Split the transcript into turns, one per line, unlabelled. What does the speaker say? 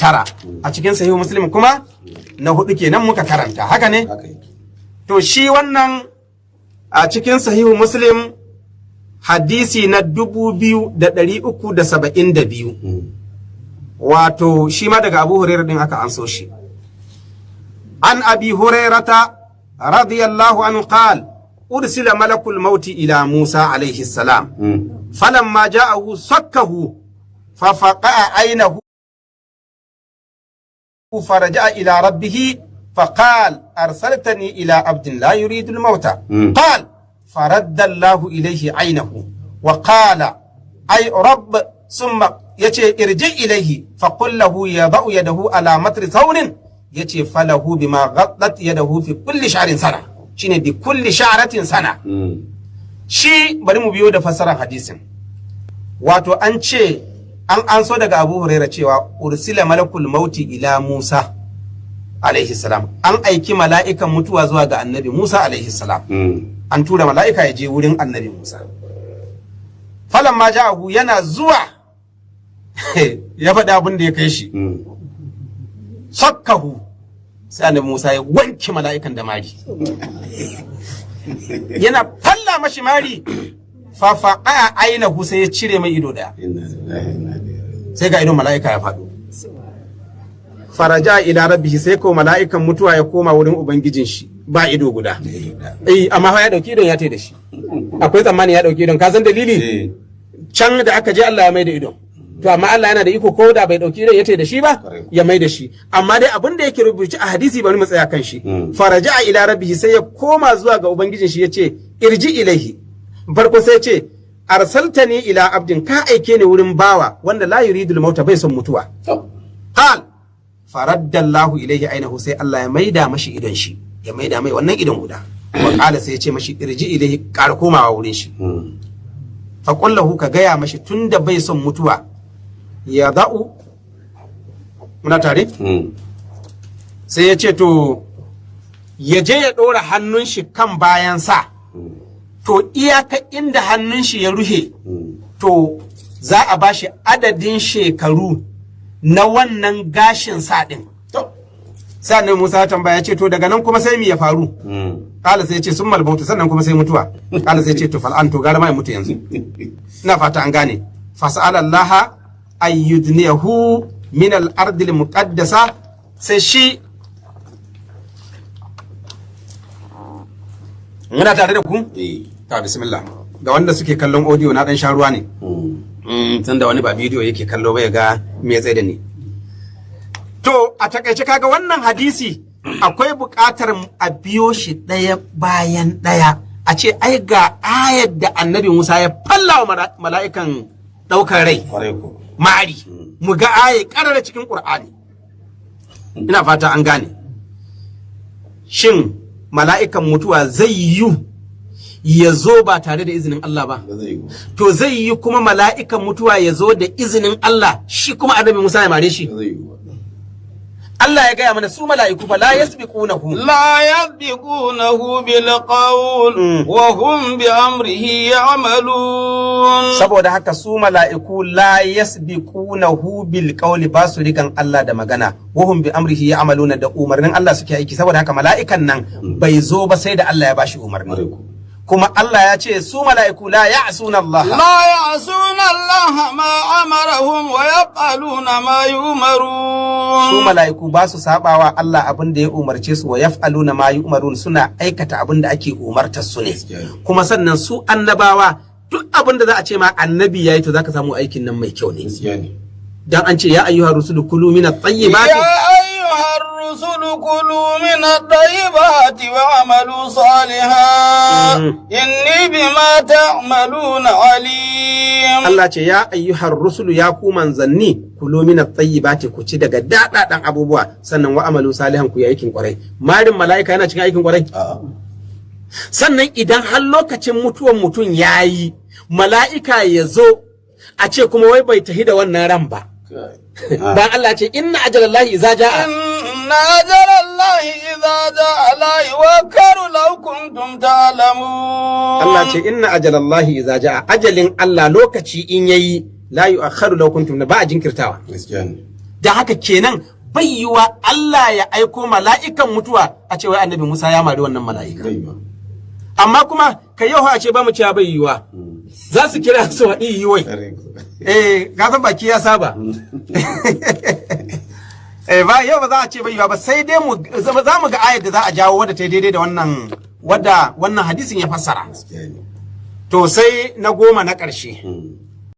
a cikin sahihu Muslim kuma na 4 kenan muka karanta, haka ne? To shi wannan a cikin sahihu Muslim hadisi na 2372 wato shi ma daga Abu Hurairah din aka anso shi. An Abi Hurairata radiyallahu anhu qala ursila malakul mauti ila Musa alayhi salam falamma ja'ahu sakkahu fafaqa'a aynahu فرجع إلى ربه فقال أرسلتني إلى عبد لا يريد الموت قال فرد الله إليه عينه وقال أي رب ثم يتي ارجع إليه فقل له يضع يده على متر ثور يتي فله بما غطت يده في كل شعر سنة شيني بكل شعرة سنة شي bari mu biyo da fassarar hadisin wato an ce an so daga Abu Hurairah cewa ursila malakul mauti ila Musa alaihi salam, an aiki mala'ikan mutuwa zuwa ga annabi Musa alaihi salam. An tura mala'ika ya je wurin annabi Musa. Falan ma ja'ahu yana zuwa ya faɗi abin da ya kai shi. Sakkahu sai annabi Musa ya wanke mala'ikan da mari. Yana falla mashi mari fafaƙa ainihu sai ya cire mai ido daya sai ga idon mala'ika ya faɗo. Faraja ila rabbihi sai ko mala'ikan mutuwa ya koma wurin ubangijin shi ba ido guda. Amma ya dauki idon ya tai da shi. Akwai tsammani ya dauki idon, ka san dalili? Can da aka je Allah ya mai da idon. To amma Allah yana da iko ko da bai dauki idon ya tai da shi ba ya mai da shi. Amma dai abin da yake rubuci a hadisi bari mu tsaya kan shi. Faraja ila rabbihi sai ya koma zuwa ga ubangijin shi yace irji ilaihi. Farko sai ce arsaltani ila abdin, ka aike ni wurin bawa wanda la yuridul mauta bai son mutuwa. Qal faraddallahu ilaihi ainahu sai Allah ya maida mashi idon shi, ya maida mai wannan idon guda. Wa qala sai ya ce mashi irji ilaihi, ƙara komawa wurin shi. Fa qullahu, ka gaya mashi tunda bai son mutuwa ya da'u, muna tare? Sai ya ce to ya je ya ɗora hannun shi kan bayan sa. To iyaka inda hannun shi ya ruhe, to za a ba shi adadin shekaru na wannan gashin sa ɗin. Sannan Musa ya tambaya ce to daga nan kuma sai mi ya faru? Kala sai ya ce sun malbautu, sannan kuma sai mutuwa. Kala sai ya ce to fal'an, to gara ma ya mutu yanzu. Ina fata an gane. Fas'ala Allah ayyudniyahu min al-ardil muqaddasa, sai shi muna tare da ku? Ta bismillah. Ga wanda suke kallon audio na dan sharuwa ne. Tunda wani ba bidiyo yake kallo ba ya ga me tsaye da ni. To a takaice kaga wannan hadisi akwai buƙatar a biyo shi ɗaya bayan ɗaya. A ce ai ga ayar da annabi Musa ya falla wa mala'ikan ɗaukar rai. Mari. Mu ga ayar ƙarara cikin Ƙur'ani. Ina fata an gane. Shin mala'ikan mutuwa zai yi ya zo ba tare da izinin Allah ba? To zai yi kuma mala'ikan mutuwa ya zo da izinin Allah, shi kuma annabi Musa ya mare shi? Allah ya gaya mana su mala'iku fa la yasbiqunahu bil qawl wa hum bi amrihi ya'malun. Saboda haka su mala'iku la yasbiqunahu bil qawli, ba su rigan Allah da magana, wa hum bi amrihi ya'maluna, da umarnin Allah suke aiki. Saboda haka mala'ikan nan bai zo ba sai da Allah ya bashi umarni. Kuma Allah ya ce su mala'iku la ya'suna Allah ma amarahum wa yaf'aluna ma yu'marun. Su mala'iku ba su sabawa Allah abin da ya umarce su, wa yaf'aluna ma yu'marun, suna aikata abin da ake umartar su ne. Kuma sannan su annabawa duk abin da za a ce ma annabi yayi to zaka samu aikin nan mai kyau ne. Dan an ce ya ayyuhar rusulu kulu minat tayyibati, الرسل كلوا من الطيبات وعملوا صالحا إني بما تعملون عليم. Allah ce ya ayyuhar rusulu, ya ku manzanni, kulu min at-tayyibati, ku ci daga dadadan abubuwa, sannan wa amalu salihan, ku yi aikin kwarai. Marin mala'ika yana cikin aikin kwarai? Sannan idan har lokacin mutuwan mutum yayi, mala'ika ya zo a ce kuma wai bai tahi da wannan ran ba. Dan Allah ce inna ajalallahi idza jaa, inna ajalallahi idza jaa la yuwakkaru law kuntum ta'lamun. Allah ce inna ajalallahi idza jaa, ajalin Allah lokaci in yayi la yu'akhkharu law kuntum, ba a jinkirtawa. da haka kenan bai yiwa Allah ya aiko mala'ikan mutuwa a ce wai annabi Musa ya mari wannan mala'ika amma kuma kai yau a ce ba mu cewa bai yiwa za su kira su waɗi yiwai ka san baki ya saba ba yau ba za a ce bai yiwa ba sai dai za mu ga ayar da za a jawo wadda ta daidai da wannan hadisin ya fassara to sai na 10 na ƙarshe